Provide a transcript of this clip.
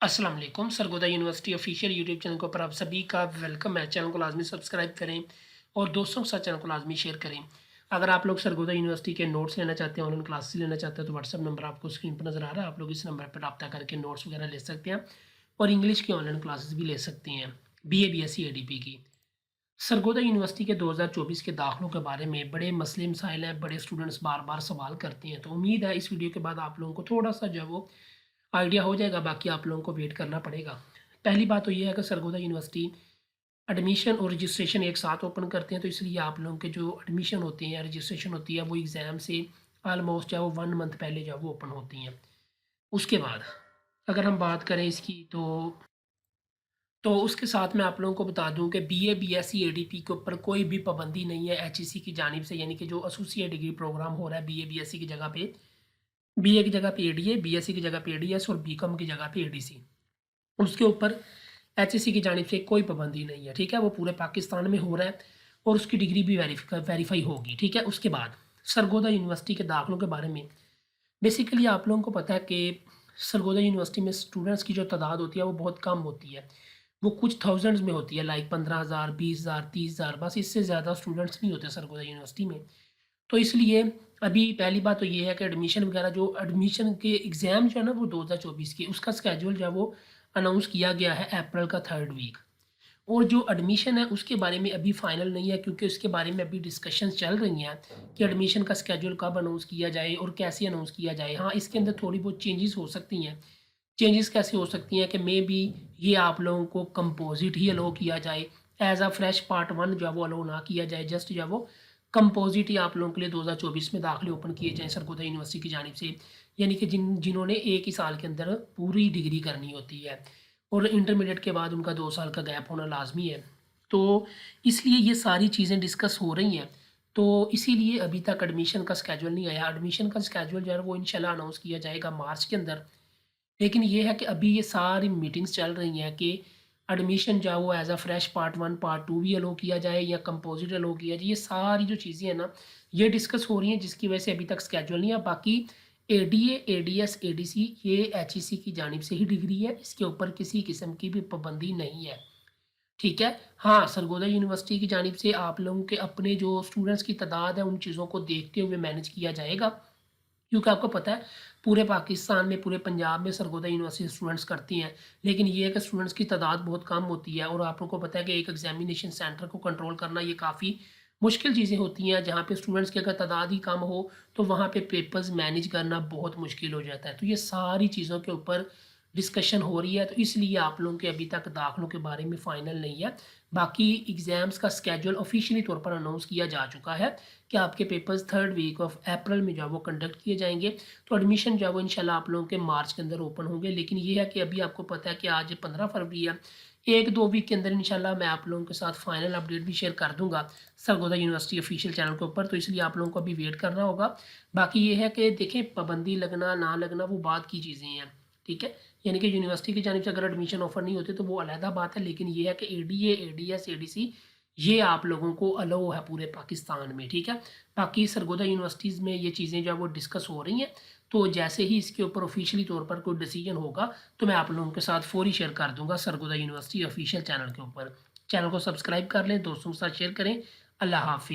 अस्सलाम वालेकुम। Sargodha university official YouTube channel के ऊपर आप सभी का वेलकम है। चैनल को लाजमी सब्सक्राइब करें और दोस्तों के साथ चैनल को लाजमी शेयर करें। अगर आप लोग सरगोदा यूनिवर्सिटी के नोट्स लेना चाहते हैं, ऑनलाइन क्लासेस लेना चाहते हैं, तो व्हाट्सअप नंबर आपको स्क्रीन पर नज़र आ रहा है। आप लोग इस नंबर पर रब्ता करके नोट्स वगैरह ले सकते हैं और इंग्लिश की ऑनलाइन क्लासेस भी ले सकते हैं, BA BSc ADP की। सरगोदा यूनिवर्सिटी के 2024 के दाखिलों के बारे में बड़े मसले मसाइल हैं, बड़े स्टूडेंट्स बार बार सवाल करते हैं। तो उम्मीद है इस वीडियो के बाद आप लोगों को थोड़ा सा जो है वो आइडिया हो जाएगा, बाकी आप लोगों को वेट करना पड़ेगा। पहली बात तो ये है कि सरगोदा यूनिवर्सिटी एडमिशन और रजिस्ट्रेशन एक साथ ओपन करते हैं, तो इसलिए आप लोगों के जो एडमिशन होते हैं, रजिस्ट्रेशन होती है, वो एग्ज़ाम से ऑलमोस्ट जो है वो 1 मंथ पहले जो है वो ओपन होती हैं। उसके बाद अगर हम बात करें इसकी, तो उसके साथ मैं आप लोगों को बता दूं कि BA BSc ADP के ऊपर कोई भी पाबंदी नहीं है HEC की जानिब से, यानी कि जो एसोसिएट डिग्री प्रोग्राम हो रहा है BA BSc की जगह पे BA की जगह पे ADA, BSc की जगह पे ADS और BCom की जगह पे ADC, उसके ऊपर HEC की जानिब से कोई पाबंदी नहीं है। ठीक है, वो पूरे पाकिस्तान में हो रहा है और उसकी डिग्री भी वेरीफाई होगी। ठीक है, उसके बाद सरगोदा यूनिवर्सिटी के दाखिलों के बारे में बेसिकली आप लोगों को पता है कि सरगोदा यूनिवर्सिटी में स्टूडेंट्स की जो तादाद होती है वो बहुत कम होती है। वो कुछ थाउजेंड्स में होती है, लाइक 15,000, 20,000, 30,000, बस इससे ज़्यादा स्टूडेंट्स नहीं होते सरगोदा यूनिवर्सिटी में। तो इसलिए अभी पहली बात तो ये है कि एडमिशन वगैरह, जो एडमिशन के एग्ज़ाम जो है ना वो 2024 के, उसका स्केड्यूल जो है वो अनाउंस किया गया है अप्रैल का 3rd वीक। और जो एडमिशन है उसके बारे में अभी फाइनल नहीं है, क्योंकि उसके बारे में अभी डिस्कशंस चल रही हैं कि एडमिशन का स्केड्यूल कब अनाउंस किया जाए और कैसे अनाउंस किया जाए। हाँ, इसके अंदर थोड़ी बहुत चेंजेस हो सकती हैं। चेंजेस कैसे हो सकती हैं कि मे बी ये आप लोगों को कंपोजिट ही अलो किया जाए, एज अ फ्रेश पार्ट 1 जो है वो अलो ना किया जाए, जस्ट जो है वो कंपोजिट ही आप लोगों के लिए 2024 में दाखिले ओपन किए जाएँ सरगोदा यूनिवर्सिटी की जानिब से, यानी कि जिन्होंने एक ही साल के अंदर पूरी डिग्री करनी होती है और इंटरमीडिएट के बाद उनका 2 साल का गैप होना लाजमी है। तो इसलिए ये सारी चीज़ें डिस्कस हो रही हैं। तो इसीलिए अभी तक एडमिशन का स्केड्यूल नहीं आया। एडमिशन का स्केड्यूल जो है वो इंशाल्लाह अनाउंस किया जाएगा मार्च के अंदर। लेकिन ये है कि अभी ये सारी मीटिंग्स चल रही हैं कि एडमिशन जो है वो as a fresh part 1 part 2 भी अलो किया जाए या कंपोजिट अलो किया जाए। ये सारी जो चीज़ें हैं ना, ये डिस्कस हो रही हैं, जिसकी वजह से अभी तक स्केड्यूल नहीं है। बाकी ADA ADS ADC ये HEC की जानिब से ही डिग्री है, इसके ऊपर किसी किस्म की भी पाबंदी नहीं है। ठीक है। हाँ, सरगोदा यूनिवर्सिटी की जानिब से आप लोगों के अपने जो स्टूडेंट्स की तादाद है उन चीज़ों को देखते हुए मैनेज किया जाएगा, क्योंकि आपको पता है पूरे पाकिस्तान में, पूरे पंजाब में सरगोदा यूनिवर्सिटी स्टूडेंट्स करती हैं। लेकिन ये है कि स्टूडेंट्स की तादाद बहुत कम होती है और आप लोगों को पता है कि एक एग्जामिनेशन सेंटर को कंट्रोल करना ये काफ़ी मुश्किल चीज़ें होती हैं। जहाँ पे स्टूडेंट्स की अगर तादाद ही कम हो तो वहाँ पे पेपर्स मैनेज करना बहुत मुश्किल हो जाता है। तो ये सारी चीज़ों के ऊपर डिस्कशन हो रही है, तो इसलिए आप लोगों के अभी तक दाखिलों के बारे में फ़ाइनल नहीं है। बाकी एग्ज़ाम्स का स्केड्यूल ऑफिशियली तौर पर अनाउंस किया जा चुका है कि आपके papers 3rd week of April में जो है वो कंडक्ट किए जाएंगे। तो एडमिशन जो है वो इंशाल्लाह आप लोगों के मार्च के अंदर ओपन होंगे। लेकिन ये है कि अभी आपको पता है कि आज 15 फरवरी है, 1-2 वीक के अंदर इंशाल्लाह मैं आप लोगों के साथ फाइनल अपडेट भी शेयर कर दूंगा सरगोदा यूनिवर्सिटी ऑफिशियल चैनल के ऊपर। तो इसलिए आप लोगों को अभी वेट करना होगा। बाकी ये है कि देखें, पाबंदी लगना ना लगना वो बात की चीज़ें हैं। ठीक है, यानी कि यूनिवर्सिटी की जानिब से अगर एडमिशन ऑफर नहीं होते तो वो अलहदा बात है। लेकिन ये है कि ADA ADS ADC ये आप लोगों को अलाउ है पूरे पाकिस्तान में। ठीक है, बाकी सरगोदा यूनिवर्सिटीज़ में ये चीज़ें जो है वो डिस्कस हो रही हैं। तो जैसे ही इसके ऊपर ऑफिशियली तौर पर कोई डिसीजन होगा तो मैं आप लोगों के साथ फौरी शेयर कर दूंगा सरगोदा यूनिवर्सिटी ऑफिशियल चैनल के ऊपर। चैनल को सब्सक्राइब कर लें, दोस्तों के साथ शेयर करें। अल्लाह हाफिज़।